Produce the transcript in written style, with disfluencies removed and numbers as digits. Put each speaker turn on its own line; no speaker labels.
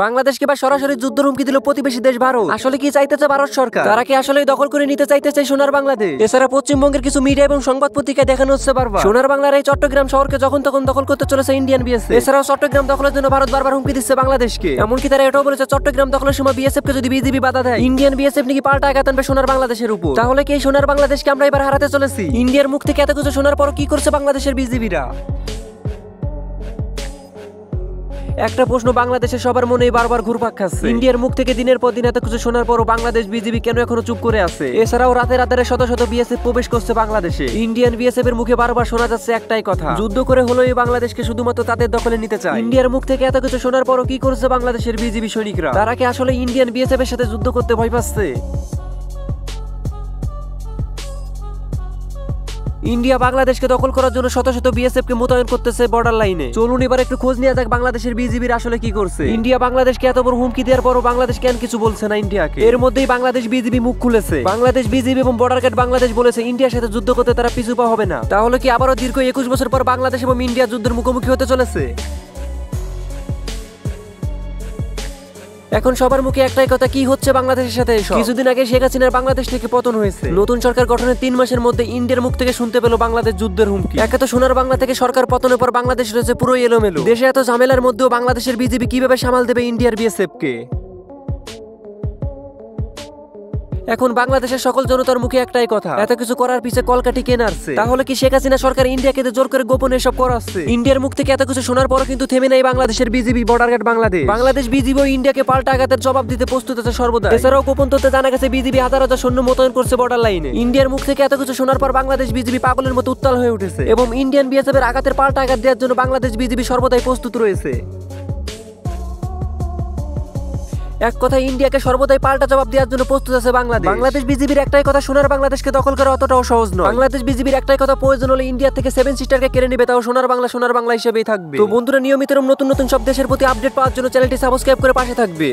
বাংলাদেশকে বা সরাসরি যুদ্ধের হুমকি দিল প্রতিবেশী দেশ ভারত। আসলে কি চাইতেছে ভারত সরকার? তারা কি আসলে দখল করে নিতে চাইতেছে সোনার বাংলাদেশ? এছাড়া পশ্চিমবঙ্গের কিছু মিডিয়া এবং সংবাদ পত্রিকায় দেখানো হচ্ছে বারবার সোনার বাংলার এই চট্টগ্রাম শহরকে যখন তখন দখল করতে চলেছে ইন্ডিয়ান বিএসএফ। এছাড়াও চট্টগ্রাম দখলের জন্য ভারত বারবার হুমকি দিচ্ছে বাংলাদেশকে। এমনকি তারা এটাও বলেছে চট্টগ্রাম দখলের সময় বিএসএফ কে যদি বিজিবি বাধা দেয়, ইন্ডিয়ান বিএসএফ নাকি পাল্টা আঘাত আনবে সোনার বাংলাদেশের উপর। তাহলে কি এই সোনার বাংলাদেশকে আমরা এবার হারাতে চলেছি? ইন্ডিয়ার মুখ থেকে এত কিছু শোনার পর কি করছে বাংলাদেশের বিজিবিরা? একটা প্রশ্ন বাংলাদেশের সবার মনেই বারবার ঘুরপাক খাচ্ছে। ইন্ডিয়ার মুখ থেকে দিনের পর দিন এত কিছু শোনার পরও বাংলাদেশ বিজিবি কেন এখনো চুপ করে আছে? এছাড়াও রাতে রাতে শত শত বিএসএফ প্রবেশ করছে বাংলাদেশে। ইন্ডিয়ান বিএসএফ এর মুখে বারবার শোনা যাচ্ছে একটাই কথা, যুদ্ধ করে হলেও এই বাংলাদেশকে শুধুমাত্র তাদের দখলে নিতে চায়। ইন্ডিয়ার মুখ থেকে এত কিছু শোনার পরও কি করছে বাংলাদেশের বিজিবি সৈনিকরা? তারা কি আসলে ইন্ডিয়ান বিএসএফ এর সাথে যুদ্ধ করতে ভয় পাচ্ছে? ইন্ডিয়া বাংলাদেশকে দখল করার জন্য শত শত বিএসএফ কে মোতায়েন করতেছে বর্ডার লাইনে। চলুন এবার একটু খোঁজ নিয়ে যাক বাংলাদেশের বিজিবির আসলে কি করছে। ইন্ডিয়া বাংলাদেশকে এত বড় হুমকি দেওয়ার পরও বাংলাদেশ কেন কিছু বলছে না ইন্ডিয়াকে? এর মধ্যেই বাংলাদেশ বিজিবি মুখ খুলেছে। বাংলাদেশ বিজিবি এবং বর্ডার গার্ড বাংলাদেশ বলেছে ইন্ডিয়ার সাথে যুদ্ধ করতে তারা পিছু পা হবে না। তাহলে কি আবারও দীর্ঘ 21 বছর পর বাংলাদেশ এবং ইন্ডিয়া যুদ্ধের মুখোমুখি হতে চলেছে? এখন সবার মুখে একটাই কথা, কি হচ্ছে বাংলাদেশের সাথে? কিছুদিন আগে শেখ হাসিনার বাংলাদেশ থেকে পতন হয়েছে। নতুন সরকার গঠনের 3 মাসের মধ্যে ইন্ডিয়ার মুখ থেকে শুনতে পেল বাংলাদেশ যুদ্ধের হুমকি। একে তো সোনার বাংলা থেকে সরকার পতনের পর বাংলাদেশ রয়েছে পুরো এলোমেলো। দেশে এত ঝামেলার মধ্যেও বাংলাদেশের বিজিবি কিভাবে সামাল দেবে ইন্ডিয়ার বিএসএফ কে? এখন বাংলাদেশের সকল জনতার মুখে একটাই কথা, এত কিছু করার পিছে কলকাঠি কে নাড়ছে? তাহলে কি শেখ হাসিনা সরকার ইন্ডিয়াকে জোর করে গোপনে এসব করাচ্ছে? ইন্ডিয়ার মুখ থেকে এত কিছু শোনার পরও কিন্তু থেমে নেই বাংলাদেশের BGB, border guard Bangladesh BGB ও ইন্ডিয়াকে পাল্টা আঘাতের জবাব দিতে প্রস্তুত আছে সর্বদা। এছাড়াও গোপন তথ্যে জানা গেছে বিজিবি হাজার হাজার সৈন্য মোতায়েন করছে বর্ডার লাইনে। ইন্ডিয়ার মুখ থেকে এত কিছু শোনার পর বাংলাদেশ বিজিবি পাগলের মতো উত্তাল হয়ে উঠেছে এবং ইন্ডিয়ান বিএসএফ এর আঘাতের পাল্টা আঘাত দেওয়ার জন্য বাংলাদেশ বিজিবি সর্বদাই প্রস্তুত রয়েছে। এক কথা, ইন্ডিয়াকে সর্বদাই পাল্টা জবাব দেওয়ার জন্য প্রস্তুত আছে বাংলাদেশ বিজিবির একটাই কথা, সোনার বাংলাদেশকে দখল করা অতটাও সহজ নয়। বাংলাদেশ বিজিবির একটাই কথা, প্রয়োজন হলে ইন্ডিয়া থেকে 7 সিস্টারকে কেড়ে নেবে, তাও সোনার বাংলা হিসেবেই থাকবে। তো বন্ধুরা, নিয়মিত নতুন নতুন সব দেশের প্রতি আপডেট পাওয়ার জন্য চ্যানেলটি সাবস্ক্রাইব করে পাশে থাকবে।